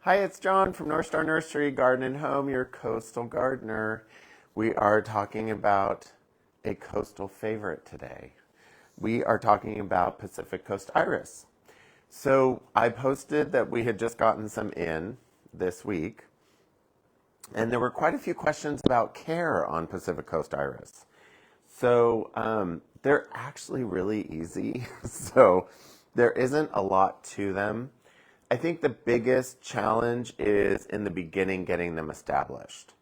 Hi, it's John from North Star Nursery Garden and Home, your coastal gardener. We are talking about a coastal favorite today. We are talking about Pacific Coast Iris. So I posted that we had just gotten some in this week, and there were quite a few questions about care on Pacific Coast Iris. So they're actually really easy. So there isn't a lot to them. I think the biggest challenge is in the beginning getting them established.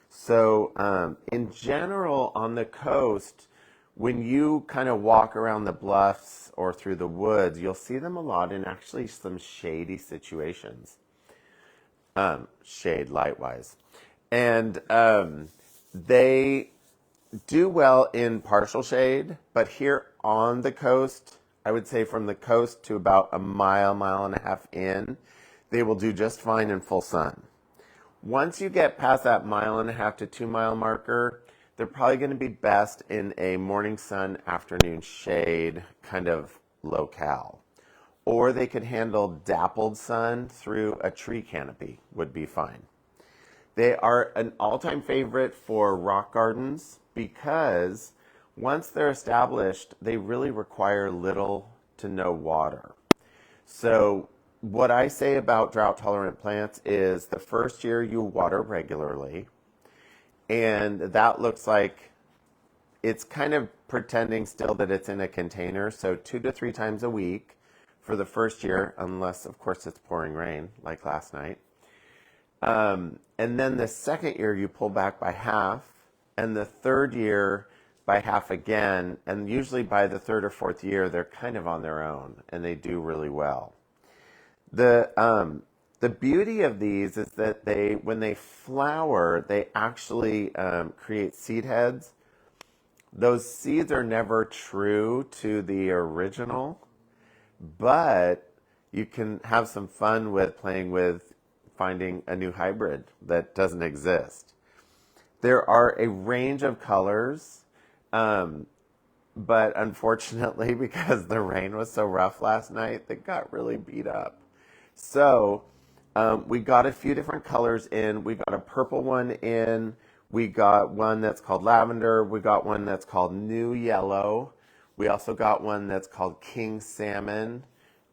So in general, on the coast, when you kind of walk around the bluffs or through the woods, you'll see them a lot in actually some shady situations. Shade, light-wise. And they do well in partial shade, but here on the coast, I would say from the coast to about a mile, mile and a half in, they will do just fine in full sun. Once you get past that mile and a half to 2 mile marker, they're probably going to be best in a morning sun, afternoon shade kind of locale. Or they could handle dappled sun through a tree canopy, would be fine. They are an all-time favorite for rock gardens because once they're established, they really require little to no water. So what I say about drought-tolerant plants is the first year you water regularly, and that looks like it's kind of pretending still that it's in a container, so 2 to 3 times a week for the first year, unless, of course, it's pouring rain, like last night. And then the second year you pull back by half, and the third year by half again, and usually by the third or fourth year they're kind of on their own, and they do really well. The beauty of these is that when they flower, they actually create seed heads. Those seeds are never true to the original, but you can have some fun with playing with finding a new hybrid that doesn't exist. There are a range of colors, but unfortunately, because the rain was so rough last night, they got really beat up. So we got a few different colors in. We got a purple one in. We got one that's called lavender. We got one that's called new yellow. We also got one that's called king salmon,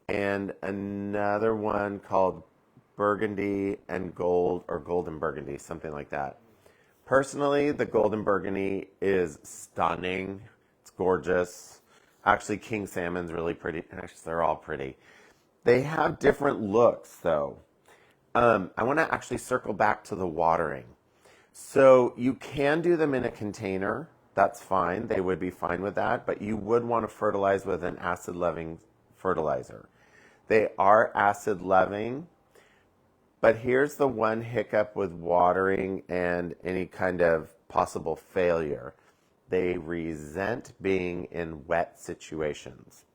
and another one called burgundy and gold, or golden burgundy, something like that. Personally, the golden burgundy is stunning. It's gorgeous. Actually, king salmon's really pretty. Actually, they're all pretty. They have different looks, though. I want to actually circle back to the watering. So you can do them in a container. That's fine. They would be fine with that. But you would want to fertilize with an acid-loving fertilizer. They are acid-loving. But here's the one hiccup with watering and any kind of possible failure. They resent being in wet situations.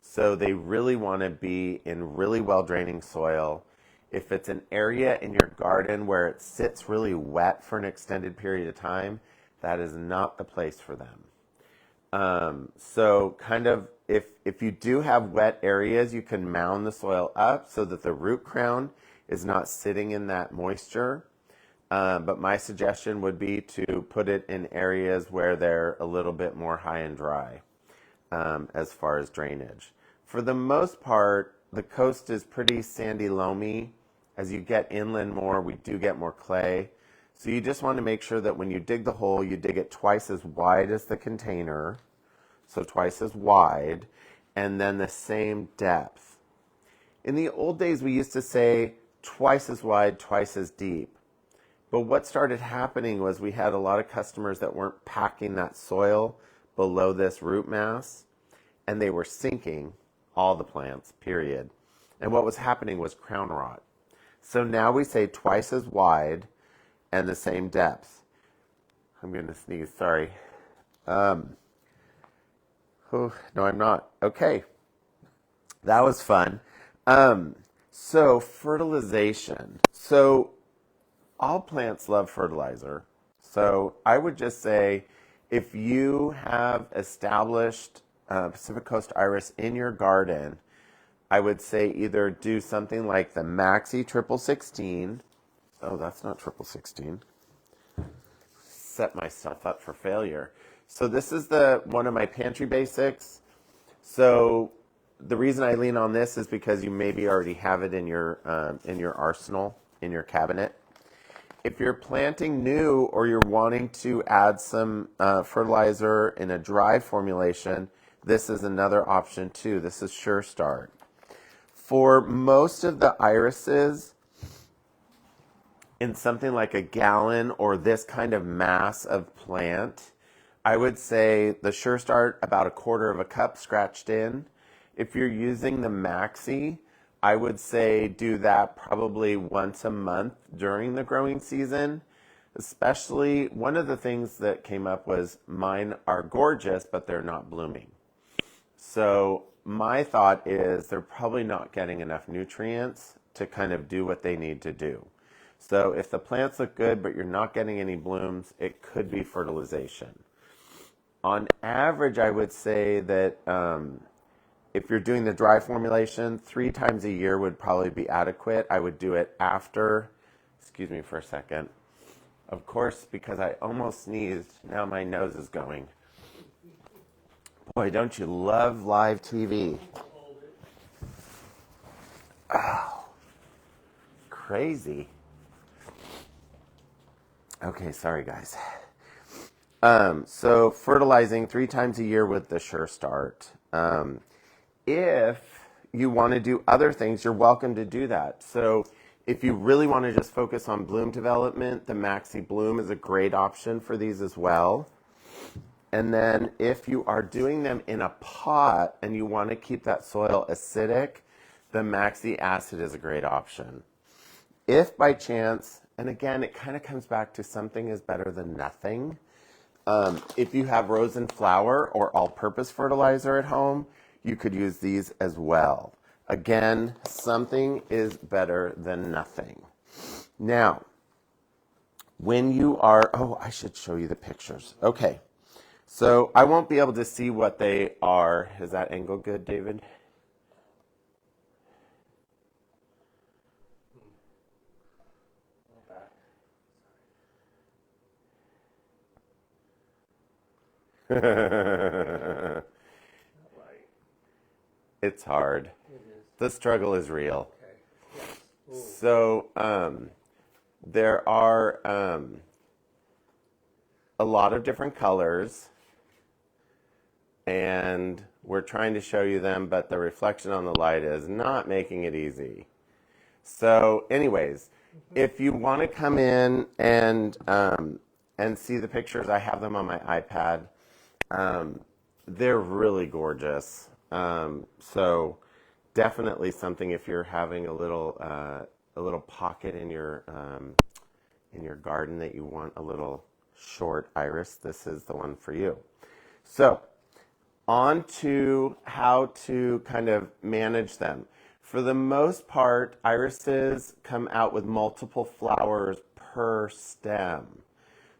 So they really want to be in really well-draining soil. If it's an area in your garden where it sits really wet for an extended period of time, that is not the place for them. So kind of if you do have wet areas, you can mound the soil up so that the root crown is not sitting in that moisture. But my suggestion would be to put it in areas where they're a little bit more high and dry as far as drainage. For the most part, the coast is pretty sandy loamy. As you get inland more, we do get more clay. So you just want to make sure that when you dig the hole, you dig it twice as wide as the container, so twice as wide, and then the same depth. In the old days, we used to say twice as wide, twice as deep. But what started happening was we had a lot of customers that weren't packing that soil below this root mass, and they were sinking all the plants, period. And what was happening was crown rot. So now we say twice as wide and the same depth. I'm going to sneeze, sorry. Oh, no, I'm not. Okay. That was fun. So fertilization. So all plants love fertilizer. So I would just say if you have established Pacific Coast Iris in your garden, I would say either do something like the Maxi Triple 16. Oh, that's not Triple 16. Set myself up for failure. So this is the one of my pantry basics. So the reason I lean on this is because you maybe already have it in your arsenal, in your cabinet. If you're planting new or you're wanting to add some fertilizer in a dry formulation, this is another option too. This is Sure Start. For most of the irises, in something like a gallon or this kind of mass of plant, I would say the Sure Start about a quarter of a cup scratched in. If you're using the Maxi, I would say do that probably once a month during the growing season. Especially, one of the things that came up was mine are gorgeous, but they're not blooming. So my thought is they're probably not getting enough nutrients to kind of do what they need to do. So if the plants look good, but you're not getting any blooms, it could be fertilization. On average, I would say that if you're doing the dry formulation, 3 times a year would probably be adequate. I would do it after, excuse me for a second. Of course, because I almost sneezed, now my nose is going. Boy, don't you love live TV? Oh, crazy. Okay, sorry guys. So fertilizing 3 times a year with the Sure Start. If you want to do other things, you're welcome to do that. So if you really want to just focus on bloom development, the Maxi Bloom is a great option for these as well. And then if you are doing them in a pot and you want to keep that soil acidic, the Maxi Acid is a great option. If by chance, and again, it kind of comes back to something is better than nothing. If you have rosin flour or all-purpose fertilizer at home, you could use these as well. Again, something is better than nothing. Now, when you are, oh, I should show you the pictures. Okay, so I won't be able to see what they are. Is that angle good, David? It's hard. The struggle is real. So there are a lot of different colors, and we're trying to show you them, but the reflection on the light is not making it easy. So anyways, if you want to come in and see the pictures, I have them on my iPad. They're really gorgeous. So definitely something if you're having a little pocket in your garden that you want a little short iris, this is the one for you. So on to how to kind of manage them. For the most part, irises come out with multiple flowers per stem.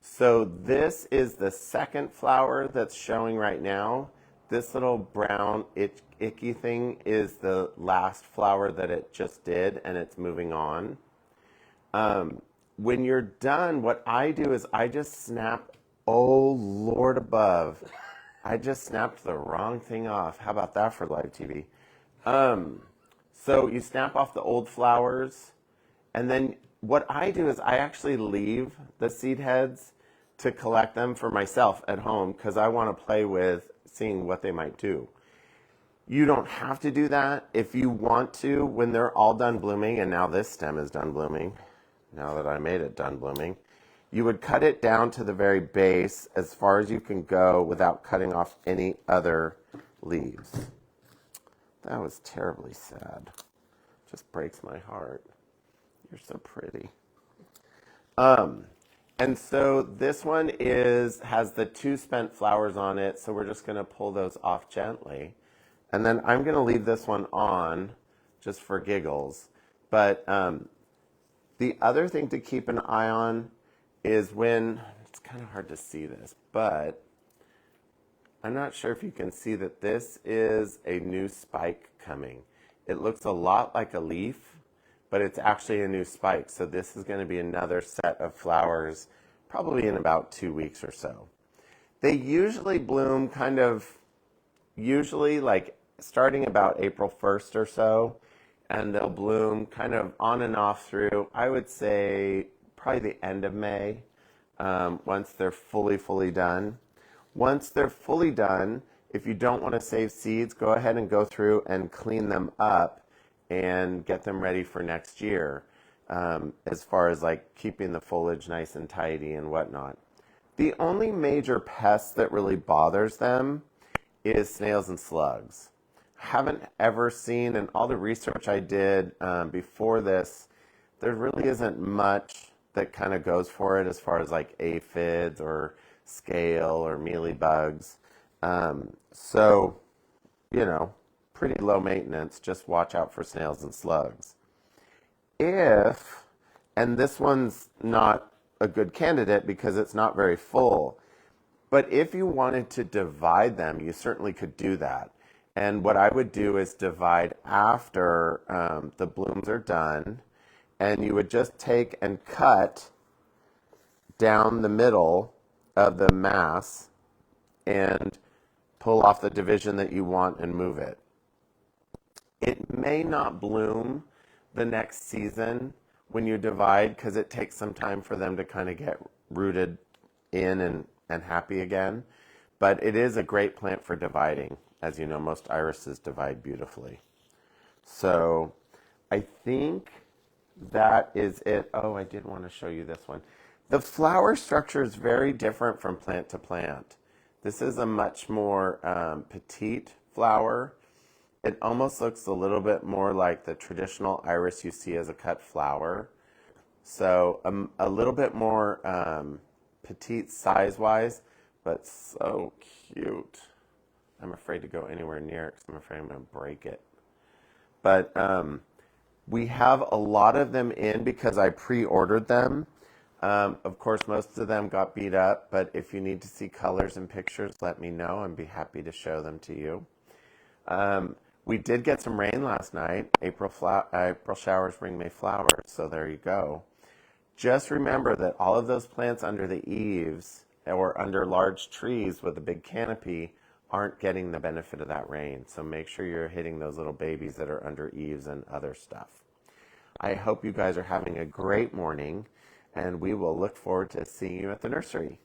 So this is the second flower that's showing right now. This little brown icky thing is the last flower that it just did, and it's moving on. When you're done, what I do is I just snap, oh Lord above, I just snapped the wrong thing off. How about that for live TV? So you snap off the old flowers, and then what I do is I actually leave the seed heads to collect them for myself at home because I want to play with seeing what they might do. You don't have to do that. If you want to, when they're all done blooming, and now this stem is done blooming, now that I made it done blooming, you would cut it down to the very base as far as you can go without cutting off any other leaves. That was terribly sad. Just breaks my heart. You're so pretty. And so this one has the 2 spent flowers on it, so we're just going to pull those off gently. And then I'm going to leave this one on just for giggles. But the other thing to keep an eye on is when, it's kind of hard to see this, but I'm not sure if you can see that this is a new spike coming. It looks a lot like a leaf, but it's actually a new spike. So this is going to be another set of flowers probably in about 2 weeks or so. They usually bloom usually like starting about April 1st or so, and they'll bloom kind of on and off through, I would say, probably the end of May, once they're fully done. Once they're fully done, if you don't want to save seeds, go ahead and go through and clean them up and get them ready for next year, as far as like keeping the foliage nice and tidy and whatnot. The only major pest that really bothers them is snails and slugs. Haven't ever seen, in all the research I did before this, there really isn't much that kind of goes for it as far as like aphids or scale or mealybugs. So, pretty low maintenance. Just watch out for snails and slugs. And this one's not a good candidate because it's not very full, but if you wanted to divide them, you certainly could do that. And what I would do is divide after the blooms are done, and you would just take and cut down the middle of the mass and pull off the division that you want and move it. It may not bloom the next season when you divide because it takes some time for them to kind of get rooted in and happy again. But it is a great plant for dividing. As you know, most irises divide beautifully. So I think that is it. Oh, I did want to show you this one. The flower structure is very different from plant to plant. This is a much more petite flower. It almost looks a little bit more like the traditional iris you see as a cut flower. So a little bit more petite size-wise, but so cute. I'm afraid to go anywhere near it because I'm afraid I'm going to break it. But we have a lot of them in because I pre-ordered them. Of course, most of them got beat up, but if you need to see colors and pictures, let me know. I'd be happy to show them to you. We did get some rain last night. April showers bring May flowers, so there you go. Just remember that all of those plants under the eaves or under large trees with a big canopy aren't getting the benefit of that rain. So make sure you're hitting those little babies that are under eaves and other stuff. I hope you guys are having a great morning, and we will look forward to seeing you at the nursery.